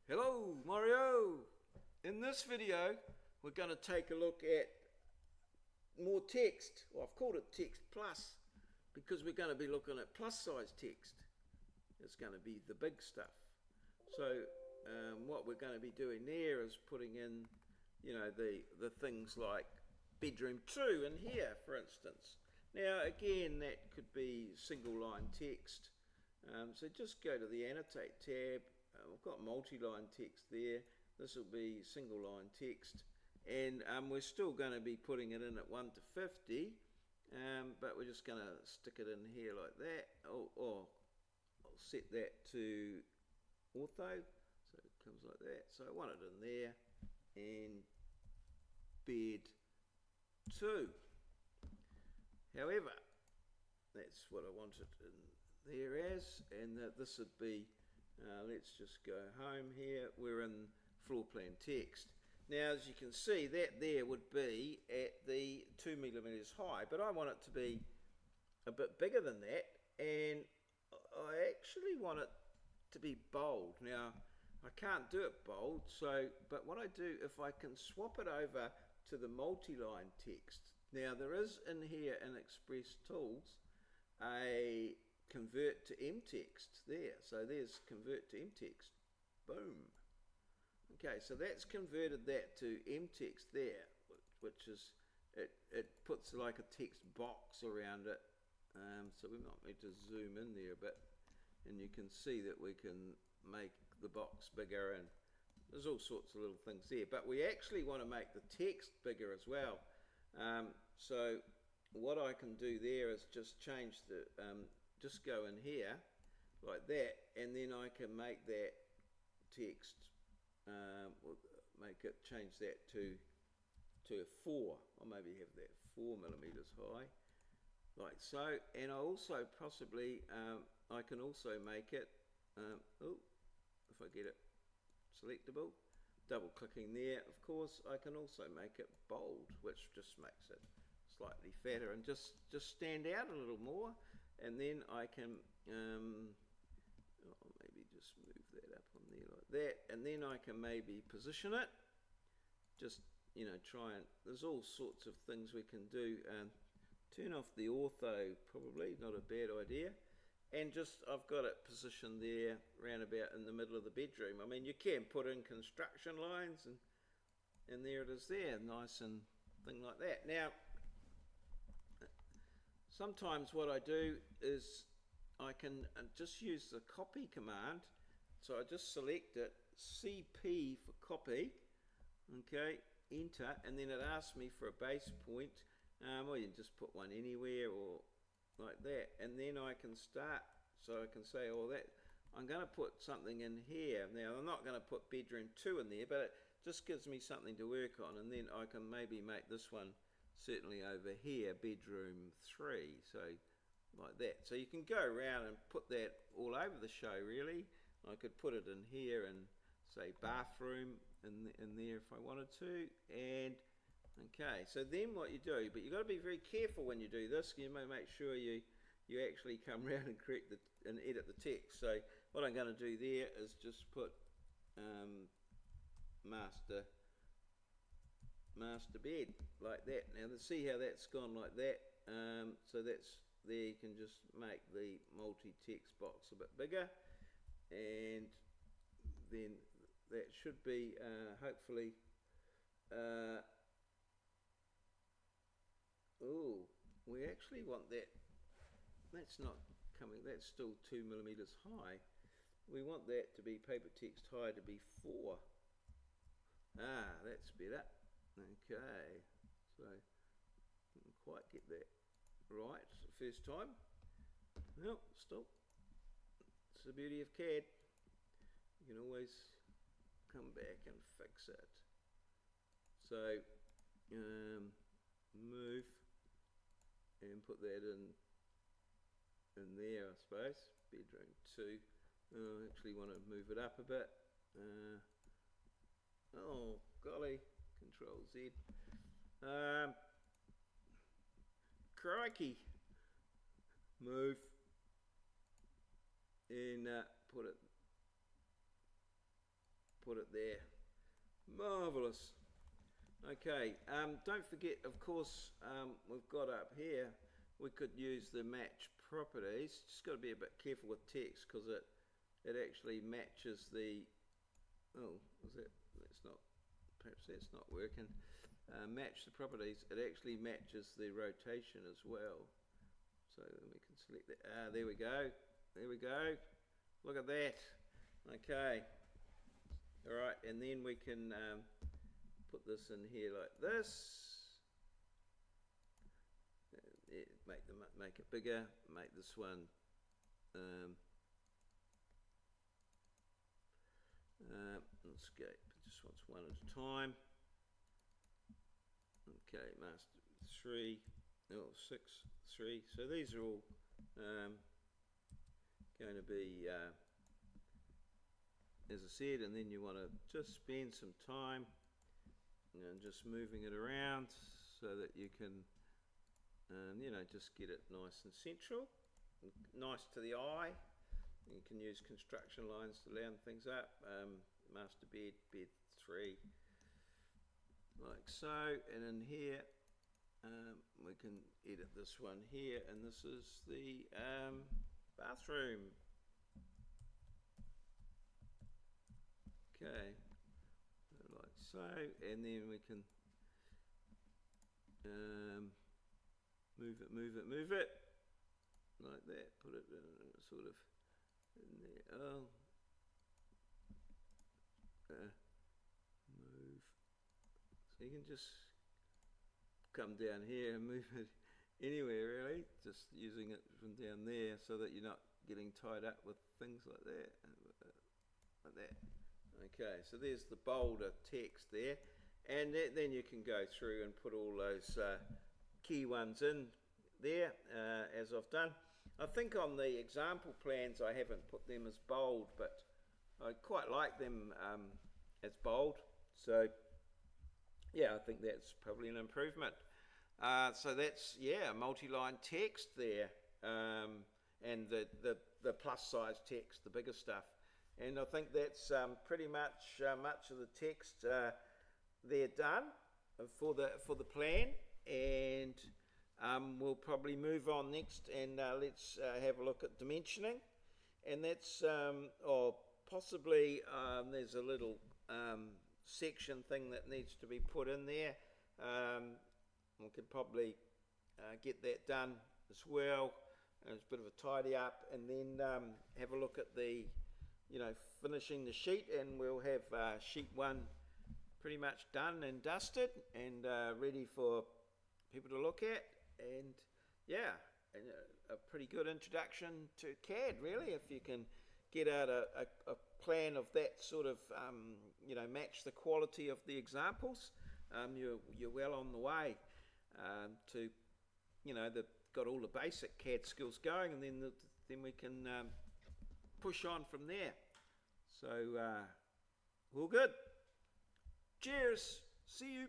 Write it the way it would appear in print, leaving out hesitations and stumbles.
Hello, Mario! In this video, we're going to take a look at more text. Well, I've called it Text Plus because we're going to be looking at plus size text. It's going to be the big stuff. So what we're going to be doing there is putting in, the things like bedroom 2 in here, for instance. Now, again, that could be single line text. So just go to the Annotate tab. We've got multi-line text there. This will be single line text, and we're still going to be putting it in at 1 to 50, but we're just going to stick it in here like that, or I'll set that to ortho, so it comes like that. So I want it in there, and bed 2. However, that's what I want it in there as, and this would be let's just go home here. We're in floor plan text. Now, as you can see, that there would be at the 2 millimeters high, but I want it to be a bit bigger than that, and I actually want it to be bold. Now, I can't do it bold, but what I do, if I can swap it over to the multi-line text. Now, there is in here in Express Tools a convert to MText there. So there's convert to MText. Boom. Okay, so that's converted that to MText there, which is, it puts like a text box around it. So we might need to zoom in there a bit, and you can see that we can make the box bigger, and there's all sorts of little things there. But we actually want to make the text bigger as well. So what I can do there is just change the just go in here like that, and then I can make that text, change that to a 4, or maybe have that 4 millimeters high, like so. And I also possibly I can also make it if I get it selectable, double clicking there, of course, I can also make it bold, which just makes it slightly fatter and just stand out a little more. And then I can maybe just move that up on there like that, and then I can maybe position it, just try and, there's all sorts of things we can do. Turn off the ortho, probably not a bad idea, and just I've got it positioned there round about in the middle of the bedroom. I mean, you can put in construction lines, and there it is there, nice and thing like that. Now, sometimes what I do is I can just use the copy command. So I just select it, CP for copy, okay, enter, and then it asks me for a base point, or you can just put one anywhere or like that, and then I can start. So I can say, that I'm going to put something in here. Now, I'm not going to put bedroom 2 in there, but it just gives me something to work on, and then I can maybe make this one certainly over here bedroom 3, so like that. So you can go around and put that all over the show, really. I could put it in here and say bathroom in there if I wanted to. And okay, so then what you do, but you've got to be very careful when you do this. You may make sure you actually come around and correct and edit the text. So what I'm going to do there is just put master bed like that. Now, let's see how that's gone like that. So that's there. You can just make the multi-text box a bit bigger, and then that should be hopefully we actually want that's not coming, that's still 2 millimeters high. We want that to be paper text high to be 4. That's better. Okay, so didn't quite get that right the first time. No, still, it's the beauty of CAD. You can always come back and fix it. So move and put that in there, I suppose. Bedroom 2. I actually want to move it up a bit. Oh golly, Control Z. Crikey. Move and put put it there. Marvellous. Okay, don't forget, of course, we've got up here, we could use the match properties. Just got to be a bit careful with text because it actually matches the, oh, is it, that's not, perhaps that's not working. Match the properties, it actually matches the rotation as well. So we can select that. There we go. There we go. Look at that. Okay. All right, and then we can put this in here like this. Make it bigger. Make this one. Let's go. Just wants one at a time. Okay, master 3. Oh, 6, 3. So these are all going to be, as I said, and then you want to just spend some time and just moving it around so that you can, you know, just get it nice and central, nice to the eye. You can use construction lines to round things up. Master bed, bed 3, like so, and in here we can edit this one here, and this is the bathroom. Okay, like so, and then we can move it like that. Put it in sort of in there. Oh, move. So you can just come down here and move it anywhere really, just using it from down there so that you're not getting tied up with things like that. Like that. Okay, so there's the bolder text there, and then you can go through and put all those key ones in there as I've done. I think on the example plans I haven't put them as bold, but I quite like them as bold, so yeah, I think that's probably an improvement. So that's, yeah, multi-line text there, and the plus size text, the bigger stuff. And I think that's pretty much much of the text there done for the plan, and we'll probably move on next, and let's have a look at dimensioning, and that's or possibly there's a little section thing that needs to be put in there. We could probably get that done as well. It's a bit of a tidy up, and then have a look at the, you know, finishing the sheet, and we'll have sheet 1 pretty much done and dusted and ready for people to look at. And yeah, a pretty good introduction to CAD really, if you can get out a plan of that sort of, you know, match the quality of the examples. You're well on the way to, you know, got all the basic CAD skills going, and then we can push on from there. So all good. Cheers. See you.